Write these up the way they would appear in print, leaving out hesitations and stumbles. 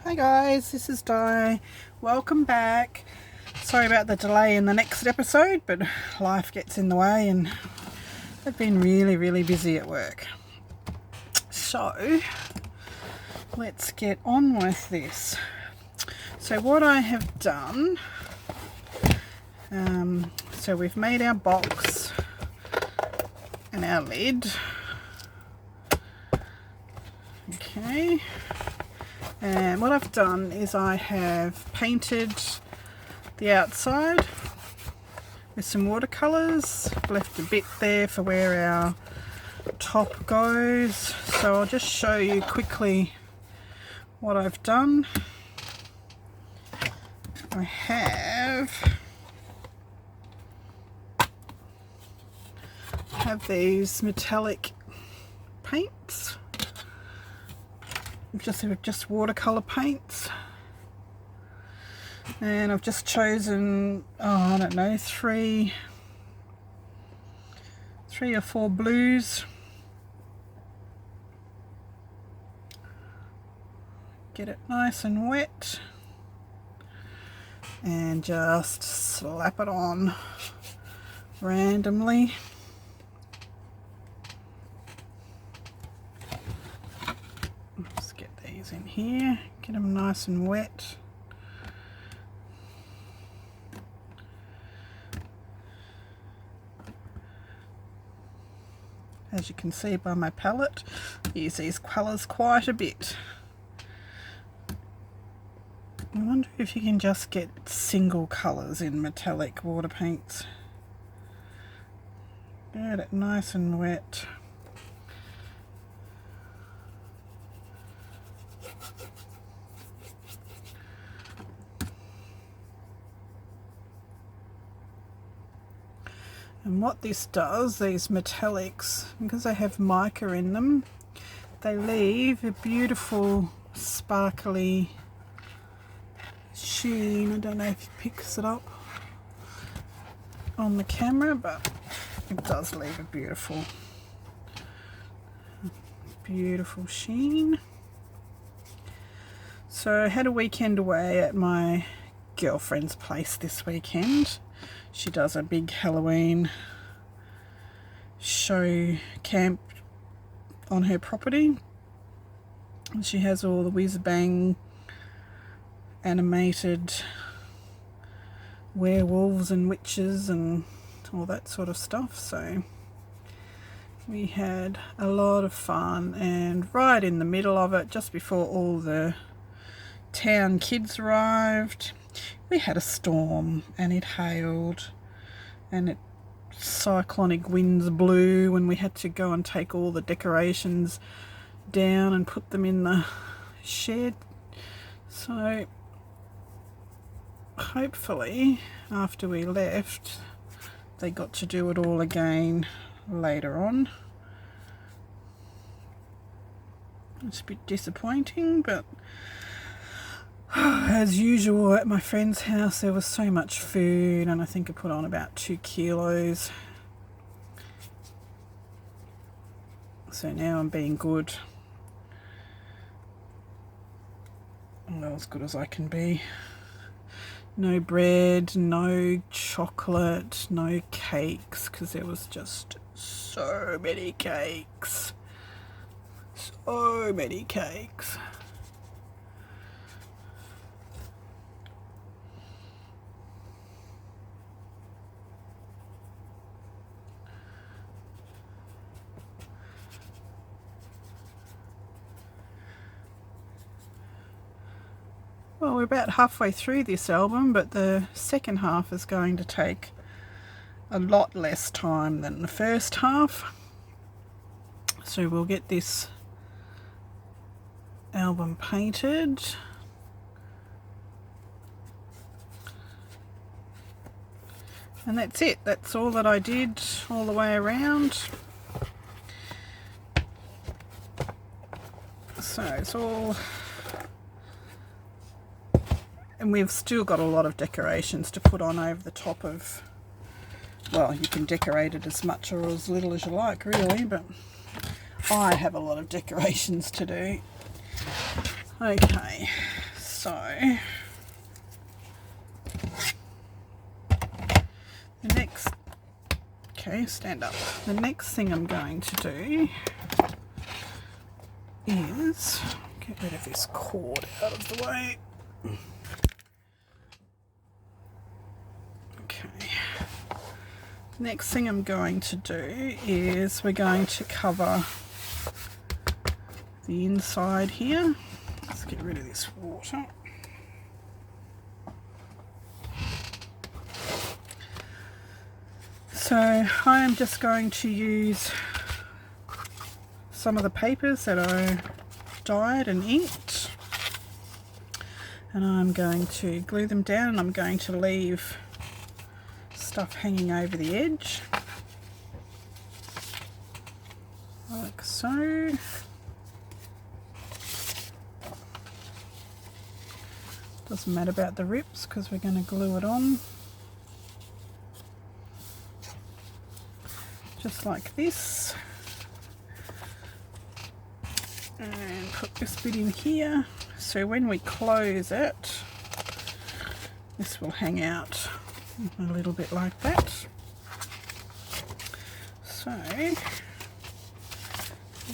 Hi guys, this is Di. Welcome back. Sorry about the delay in the next episode, but life gets in the way and I've been really busy at work. So let's get on with this. So what I have done, so we've made our box and our lid. Okay. And what I've done is I have painted the outside with some watercolours. Left a bit there for where our top goes. So I'll just show you quickly what I've done. I have these metallic paints. Just watercolor paints, and I've just chosen I don't know, three or four blues. Get it nice and wet and just slap it on randomly. In here, get them nice and wet. As you can see by my palette, I use these colours quite a bit. I wonder if you can just get single colours in metallic water paints. Get it nice and wet. And what this does, these metallics, because they have mica in them, they leave a beautiful sparkly sheen. I don't know if it picks it up on the camera, but it does leave a beautiful sheen. So I had a weekend away at my girlfriend's place this weekend. She does a big Halloween show camp on her property, and she has all the whiz-bang animated werewolves and witches and all that sort of stuff. So we had a lot of fun, and right in the middle of it, just before all the town kids arrived, we had a storm and it hailed and cyclonic winds blew, and we had to go and take all the decorations down and put them in the shed. So hopefully after we left they got to do it all again later on. It's a bit disappointing, but as usual at my friend's house there was so much food, and I think I put on about 2 kilos. So now I'm being good. Well, as good as I can be. No bread, no chocolate, no cakes, because there was just so many cakes. So many cakes. Well, we're about halfway through this album, but the second half is going to take a lot less time than the first half. So we'll get this album painted. And that's it. That's all that I did all the way around. So it's all... And we've still got a lot of decorations to put on over the top of, well, you can decorate it as much or as little as you like really, but I have a lot of decorations to do. Okay, So the next, okay, stand up. The next thing I'm going to do is get rid of this cord out of the way. Okay. Next thing I'm going to do is we're going to cover the inside here. Let's get rid of this water. So I am just going to use some of the papers that I dyed and inked, and I'm going to glue them down, and I'm going to leave stuff hanging over the edge like so. Doesn't matter about the rips because we're going to glue it on just like this, and put this bit in here so when we close it this will hang out a little bit like that. So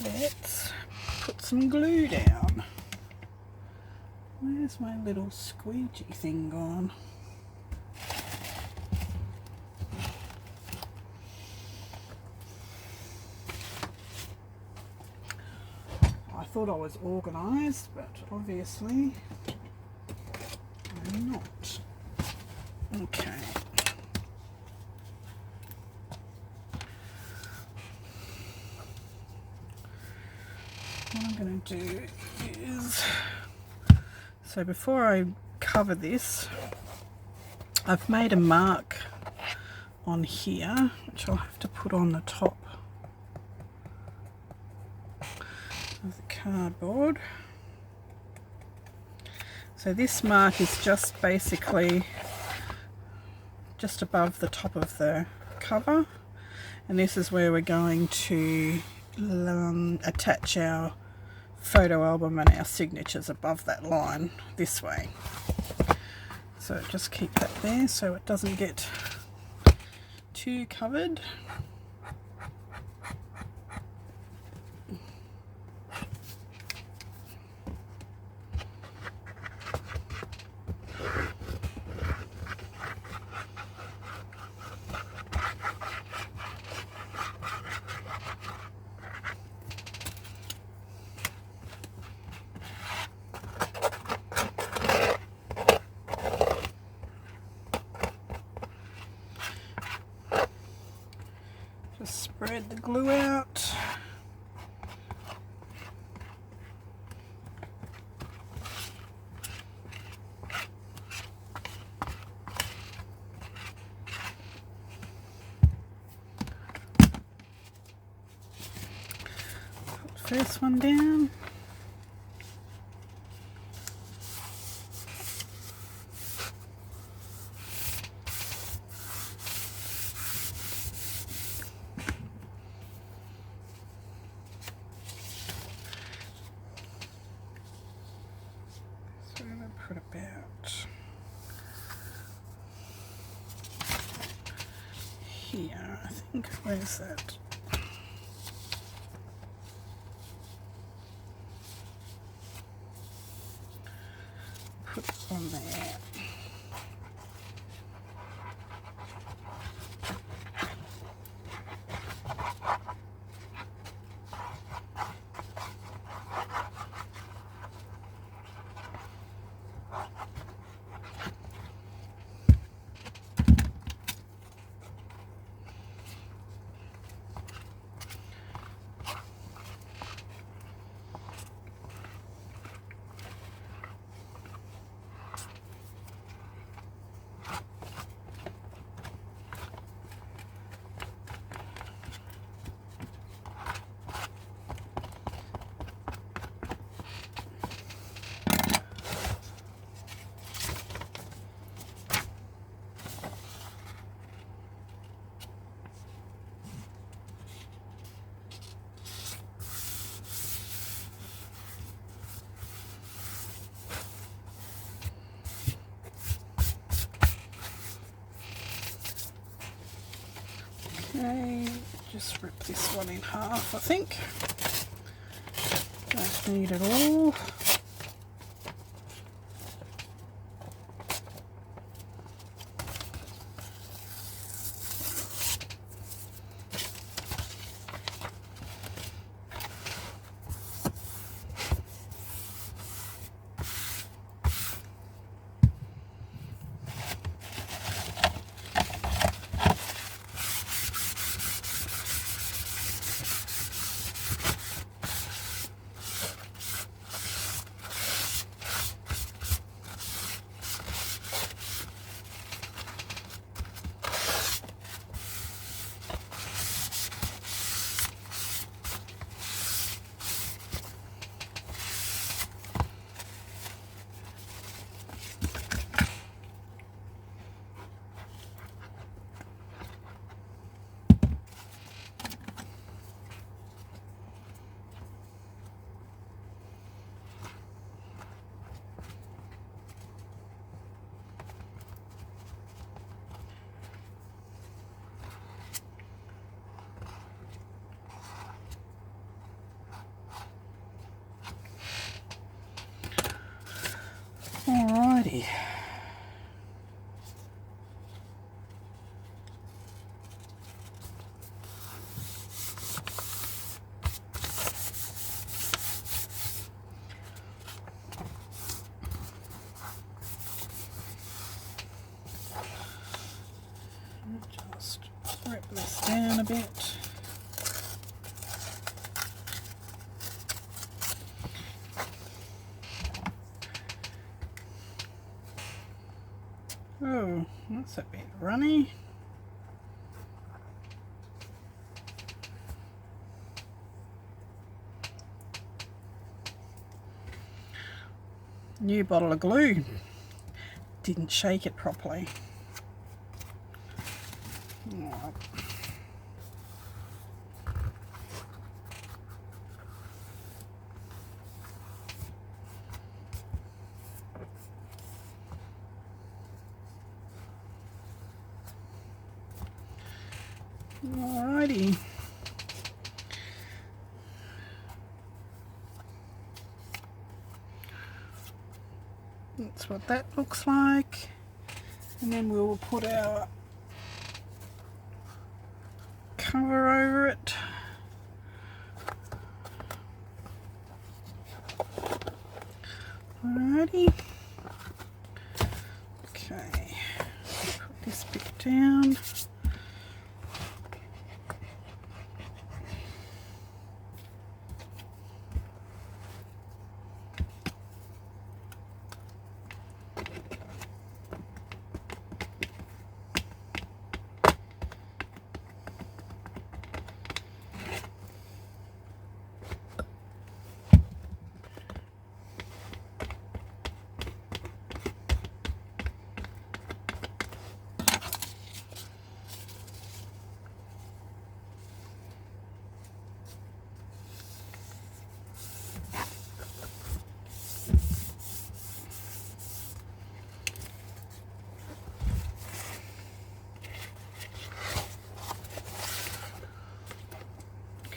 let's put some glue down. Where's my little squeegee thing gone? I thought I was organised, but obviously I'm not. Okay. What I'm going to do is, so before I cover this, I've made a mark on here, which I'll have to put on the top of the cardboard. So this mark is just basically just above the top of the cover, and this is where we're going to attach our photo album and our signatures above that line this way. So just keep that there so it doesn't get too covered. Spread the glue out. Put the first one down. Put about here, I think. Where's that? Put it on there. Okay, just rip this one in half, I think. Don't need it all. Alrighty. Just rip this down a bit. Oh, that's a bit runny. New bottle of glue. Didn't shake it properly. Alright. Alrighty. That's what that looks like. And then we'll put our cover over it. Alrighty. Okay. Put this bit down.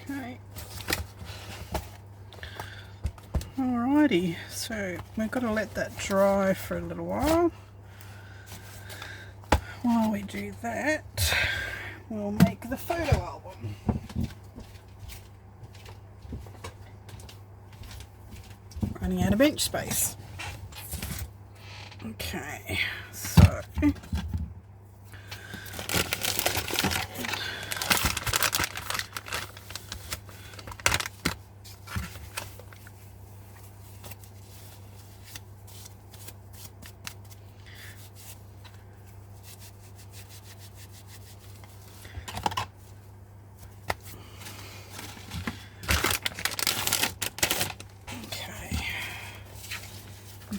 Okay. Alrighty, so we've got to let that dry for a little while. While we do that, we'll make the photo album. Running out of bench space. Okay, so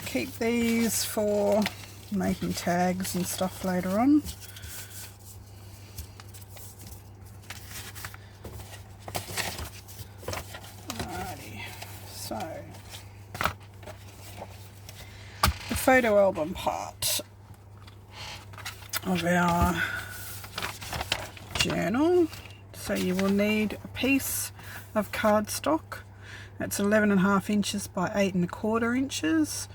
keep these for making tags and stuff later on. Alrighty, so the photo album part of our journal. So you will need a piece of cardstock. It's 11.5 inches by 8.25 inches,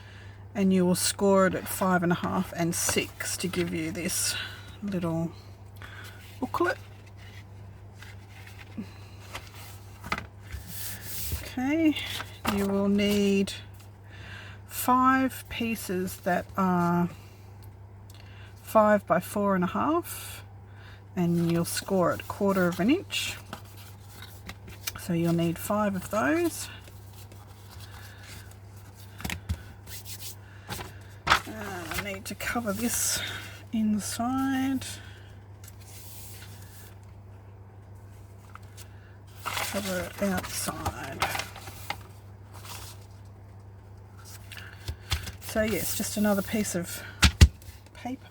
and you will score it at 5.5 and 6 to give you this little booklet. Okay, you will need 5 pieces that are 5 by 4.5, and you'll score it 1/4 inch. So you'll need 5 of those. I need to cover this inside. Cover it outside. So yes, just another piece of paper.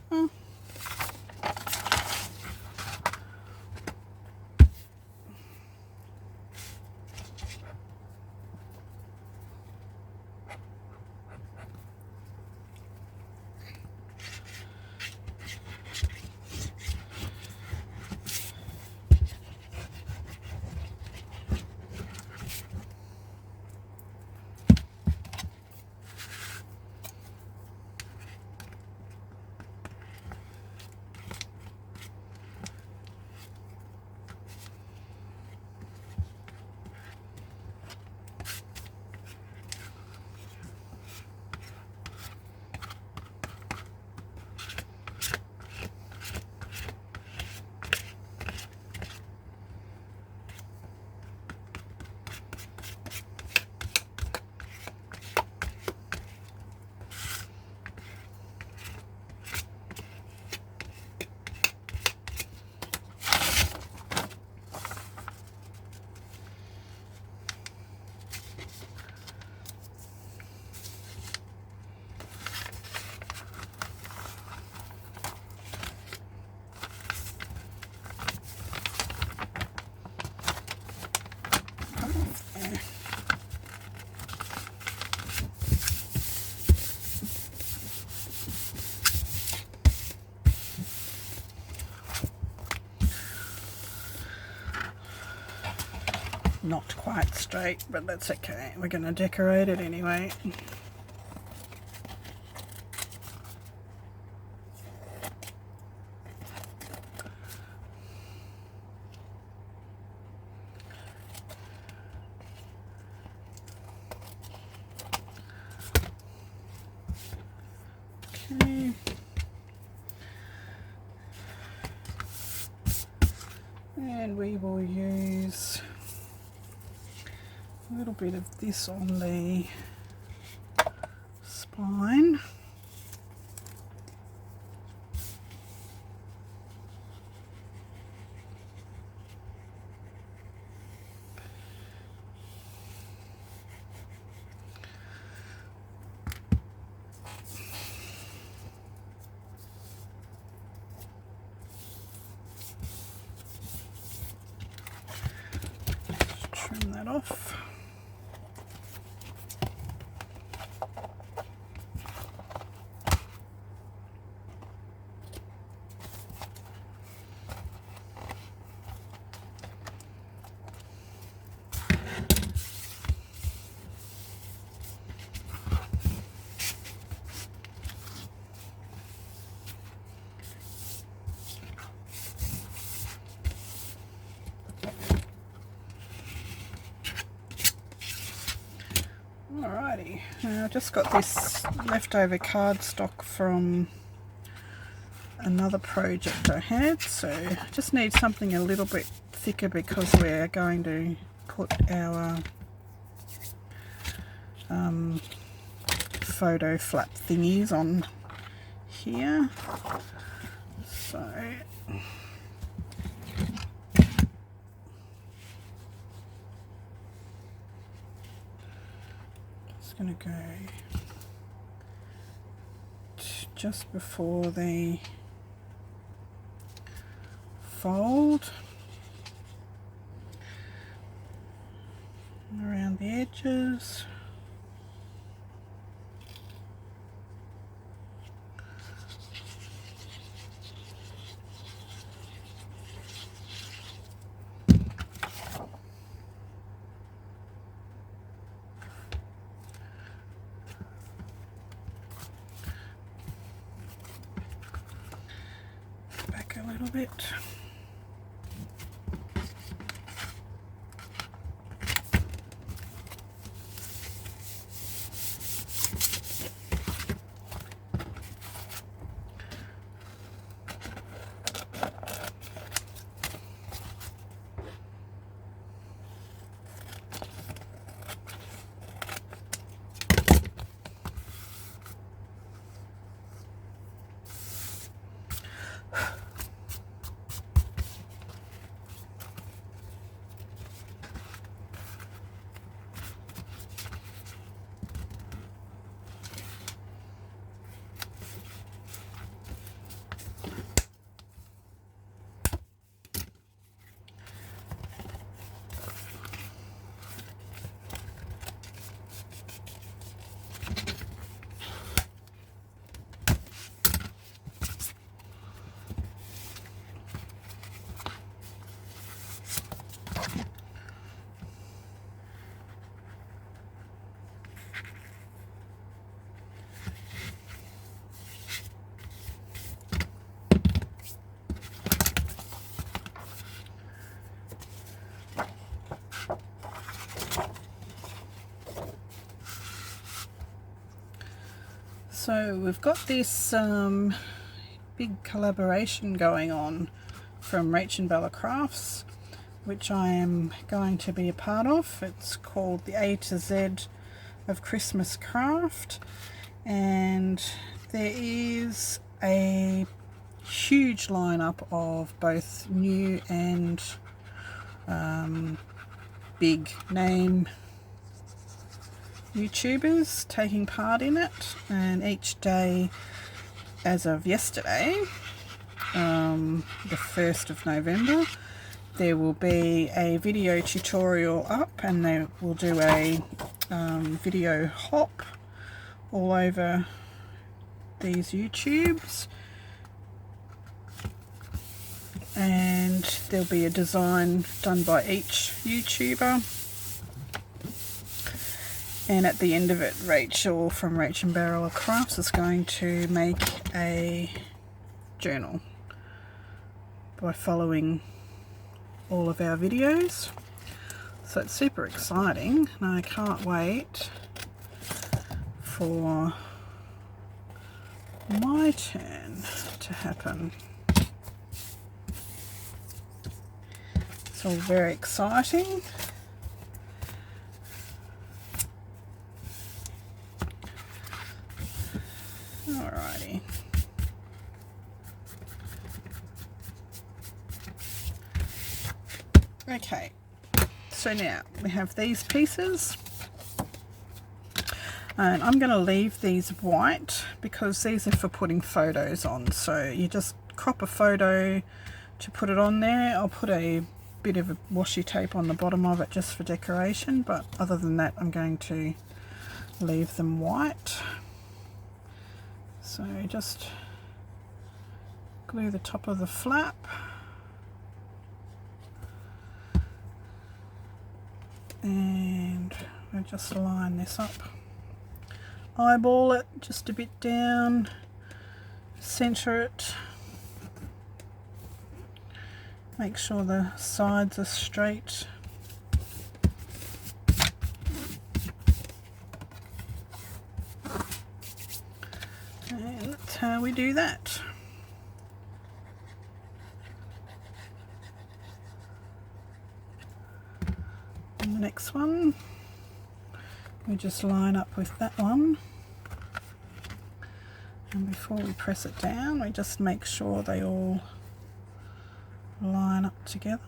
Not quite straight, but that's okay. We're going to decorate it anyway. Okay. And we will use a little bit of this on the spine. Trim that off. Alrighty, now I've just got this leftover cardstock from another project I had, so I just need something a little bit thicker because we're going to put our photo flap thingies on here. So just going to go just before the fold around the edges. little bit. So we've got this big collaboration going on from Rach and Bella Crafts, which I am going to be a part of. It's called the A to Z of Christmas Craft, and there is a huge lineup of both new and big name YouTubers taking part in it, and each day as of yesterday, the 1st of November, there will be a video tutorial up, and they will do a video hop all over these YouTubes, and there'll be a design done by each YouTuber. And at the end of it, Rachel from Rach and Bella Crafts is going to make a journal by following all of our videos. So it's super exciting, and I can't wait for my turn to happen. It's all very exciting. Alrighty. Okay, so now we have these pieces, and I'm going to leave these white because these are for putting photos on. So you just crop a photo to put it on there. I'll put a bit of a washi tape on the bottom of it just for decoration, but other than that I'm going to leave them white. So just glue the top of the flap, and we'll just line this up, eyeball it just a bit down, center it, make sure the sides are straight. And that's how we do that. And the next one, we just line up with that one. And before we press it down, we just make sure they all line up together.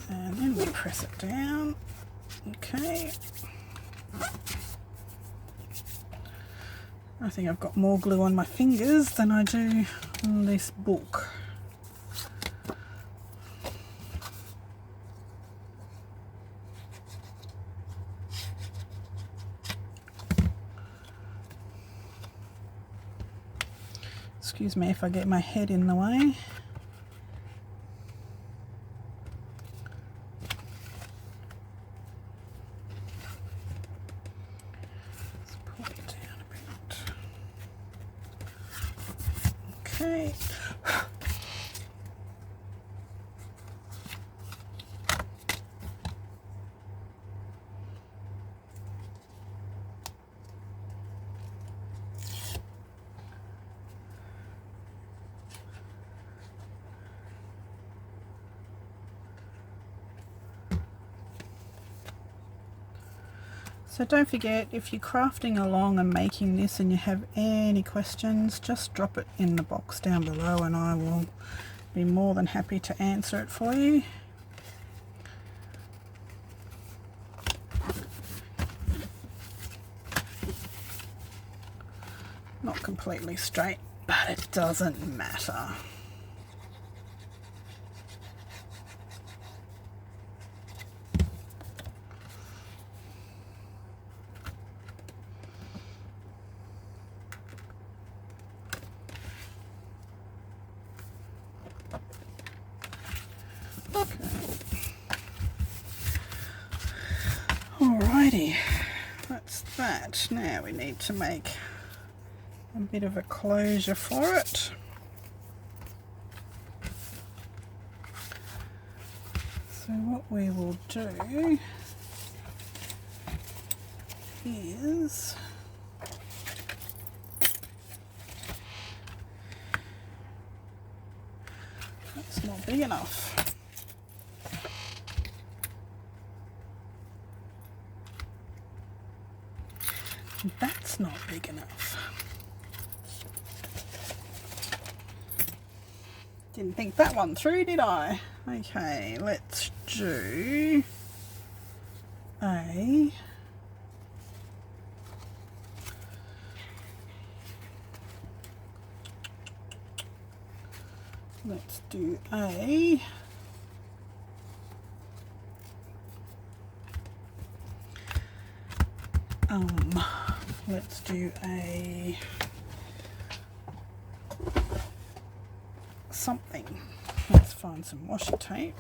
And then we press it down. Okay. I think I've got more glue on my fingers than I do on this book. Excuse me if I get my head in the way. Let's pull it down a bit. Okay. So don't forget, if you're crafting along and making this and you have any questions, just drop it in the box down below and I will be more than happy to answer it for you. Not completely straight, but it doesn't matter. Alrighty, that's that. Now we need to make a bit of a closure for it. So what we will do is that's not big enough. That's not big enough. Didn't think that one through, did I? Okay, let's do a let's do a let's do a something. Let's find some washi tape.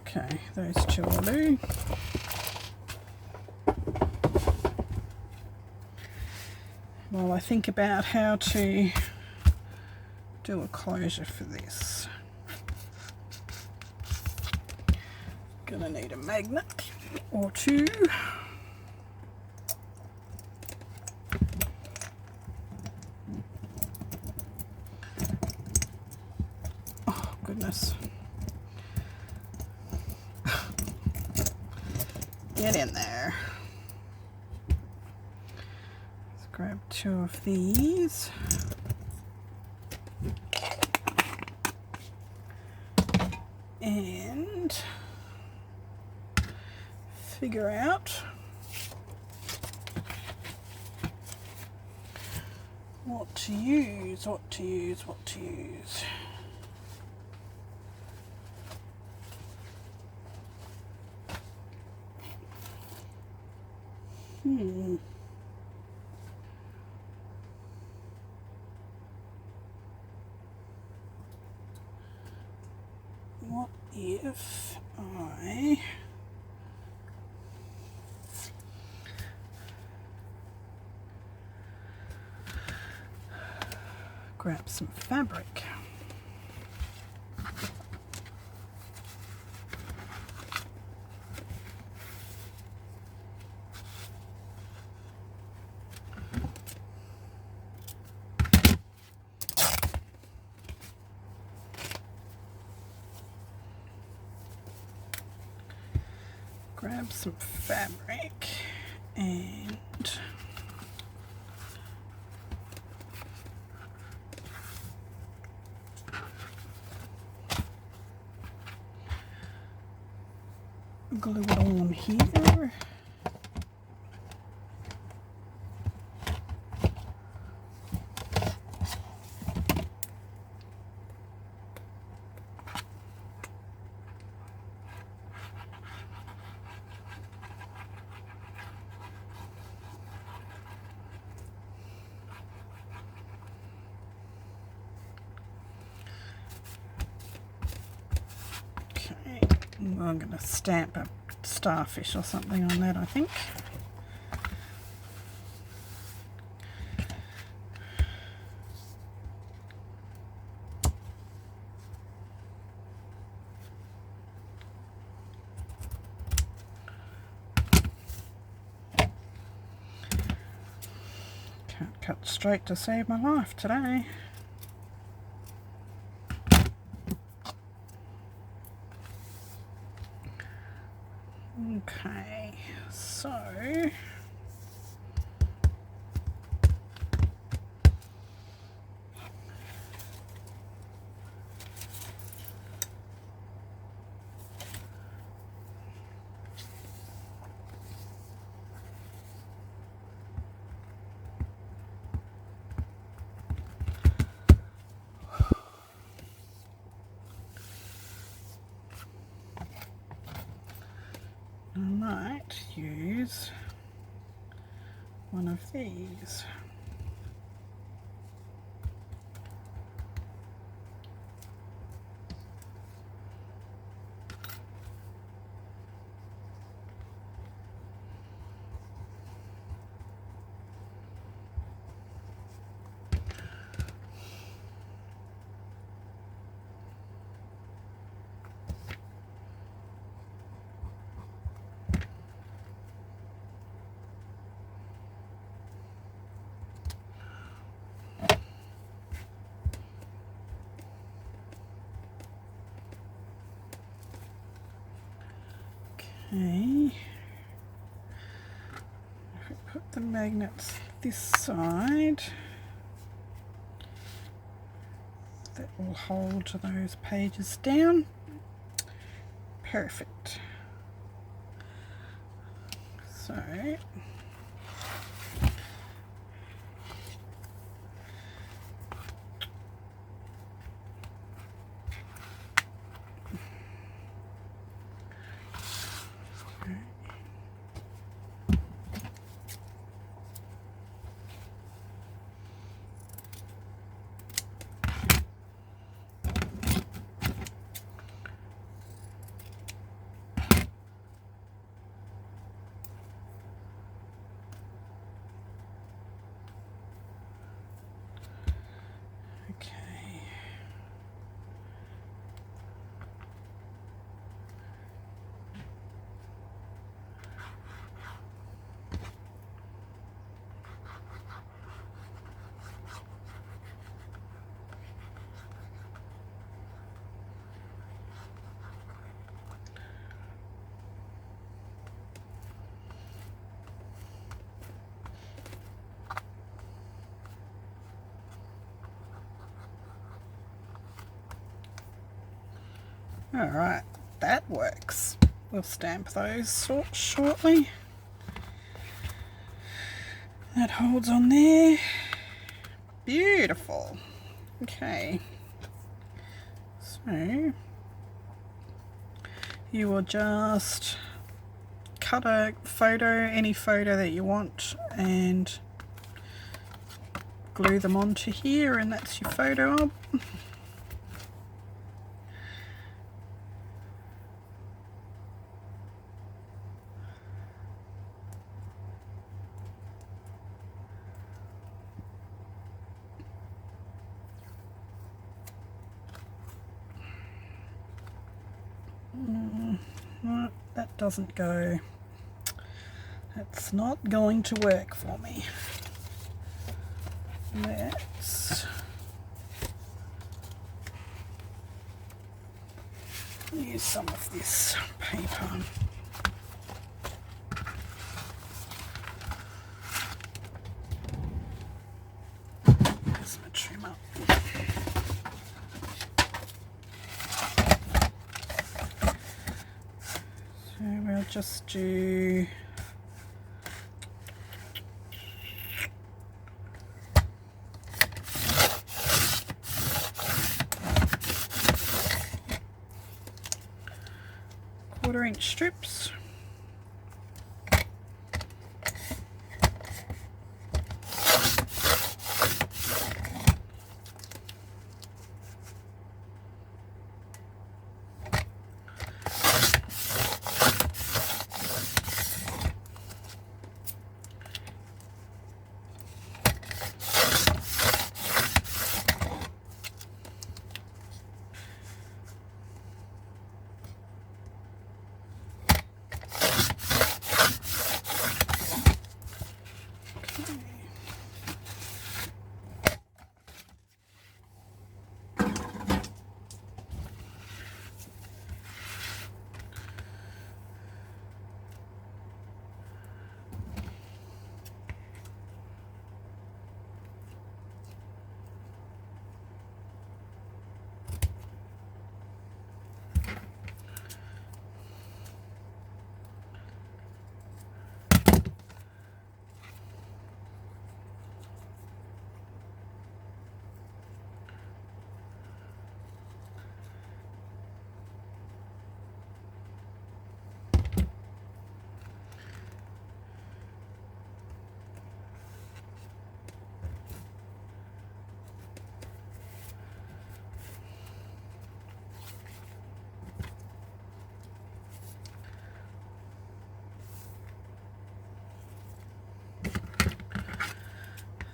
Okay, those two will do. While I think about how to do a closure for this. Gonna need a magnet or two. Oh, goodness. Get in there. Let's grab two of these. And figure out what to use. What if I grab some fabric? Grab some fabric and glue it on here. I'm going to stamp a starfish or something on that, I think. Can't cut straight to save my life today. Okay, so I might use one of these. Okay, if we put the magnets this side, that will hold those pages down. Perfect. So all right, that works. We'll stamp those shortly. That holds on there. Beautiful. Okay. So you will just cut a photo, any photo that you want, and glue them onto here, and that's your photo op. No, that doesn't go. That's not going to work for me. Let's use some of this paper. There's my trim up. So we'll just do quarter-inch strips.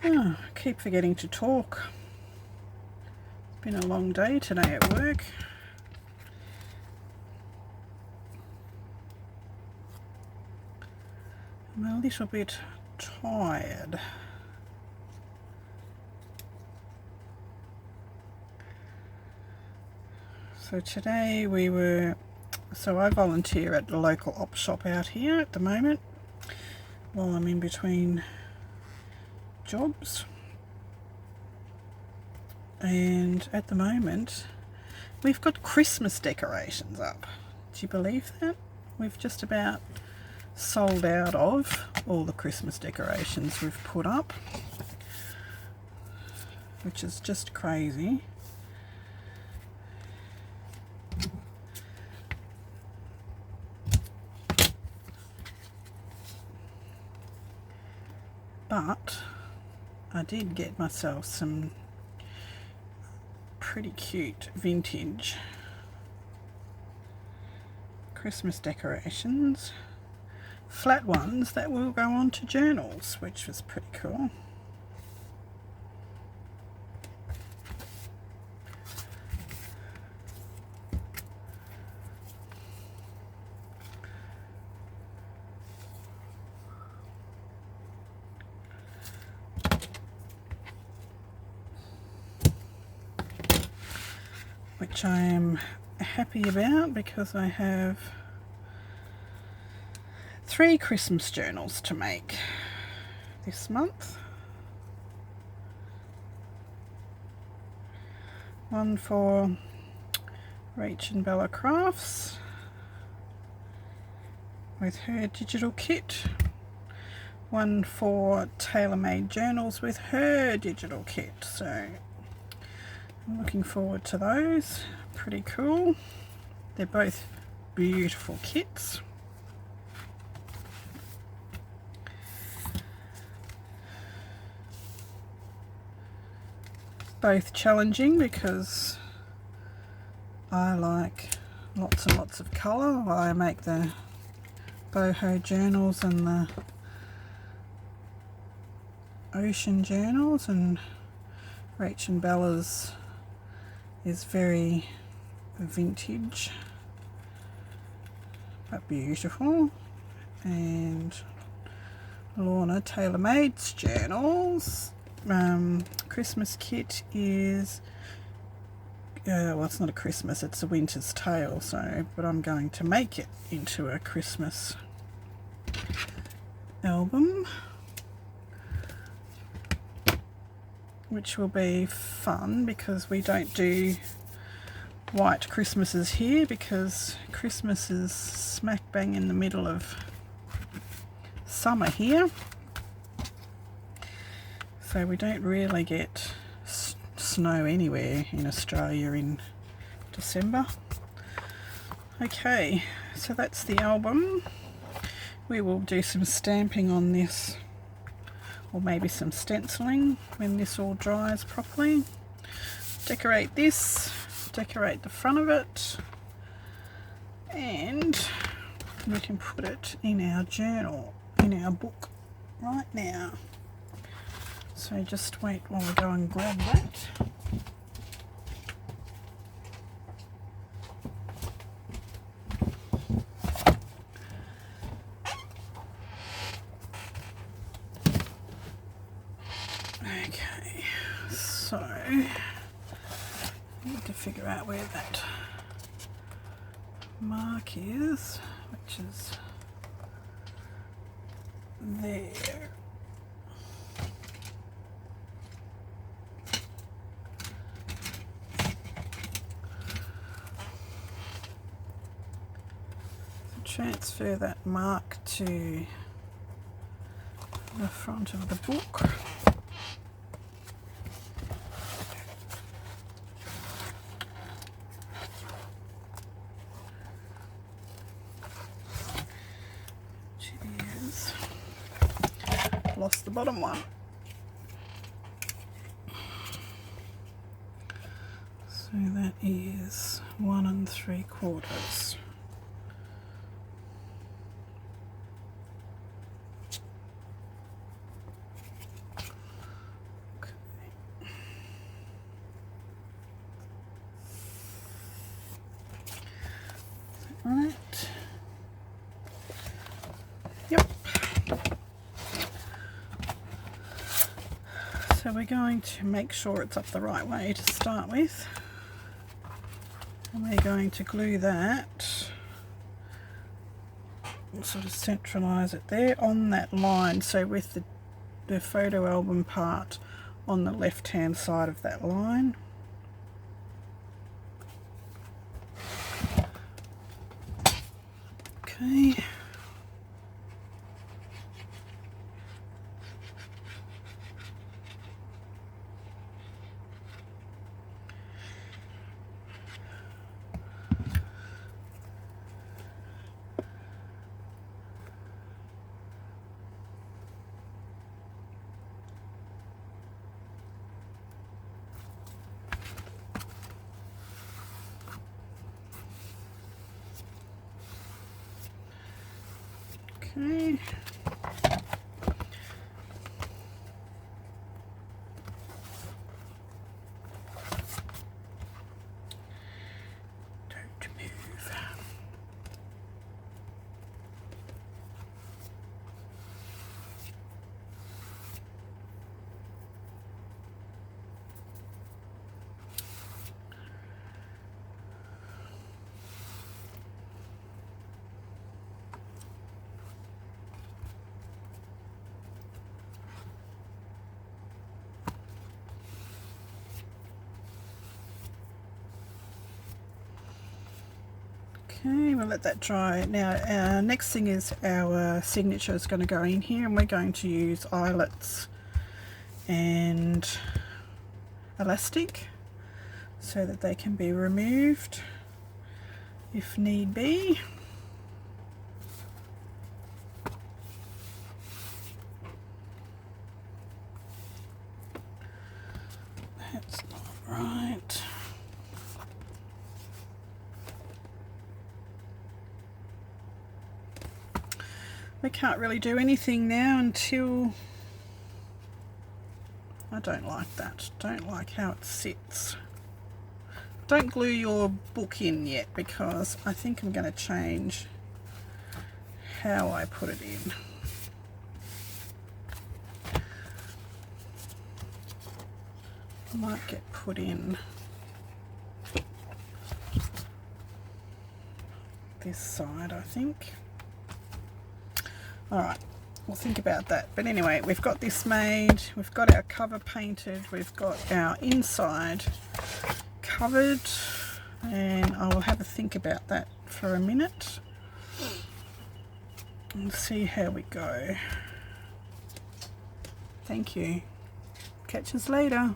Oh, I keep forgetting to talk. It's been a long day today at work. I'm a little bit tired. So today I volunteer at the local op shop out here at the moment while I'm in between jobs. And at the moment we've got Christmas decorations up. Do you believe that? We've just about sold out of all the Christmas decorations we've put up, which is just crazy. But I did get myself some pretty cute vintage Christmas decorations, flat ones that will go on to journals, which was pretty cool. Which I am happy about because I have 3 Christmas journals to make this month. One for Rach and Bella Crafts with her digital kit. One for Tailor-Made Journals with her digital kit. So I'm looking forward to those. Pretty cool. They're both beautiful kits. Both challenging because I like lots and lots of colour. I make the boho journals and the ocean journals, and Rach and Bella's is very vintage but beautiful, and Lorna Tailor-Made's journals Christmas kit is well, it's not a Christmas, it's a Winter's Tale, so but I'm going to make it into a Christmas album, which will be fun because we don't do white Christmases here because Christmas is smack bang in the middle of summer here, so we don't really get snow anywhere in Australia in December. Okay, so that's the album. We will do some stamping on this, or maybe some stenciling when this all dries properly. Decorate this, decorate the front of it, and we can put it in our journal, in our book right now. So just wait while I go and grab that. Okay, so I need to figure out where that mark is, which is there. Transfer that mark to the front of the book. Cheers. Lost the bottom one. So that is 1 3/4. right. Yep. So we're going to make sure it's up the right way to start with. And we're going to glue that, and sort of centralise it there on that line, so with the photo album part on the left hand side of that line. Okay. Okay. Don't move. Okay, we'll let that dry. Now our next thing is our signature is going to go in here, and we're going to use eyelets and elastic so that they can be removed if need be. That's not right. We can't really do anything now until... I don't like that. Don't like how it sits. Don't glue your book in yet, because I think I'm going to change how I put it in. I might get put in this side, I think. Alright, we'll think about that. But anyway, we've got this made, we've got our cover painted, we've got our inside covered, and I will have a think about that for a minute and see how we go. Thank you. Catch us later.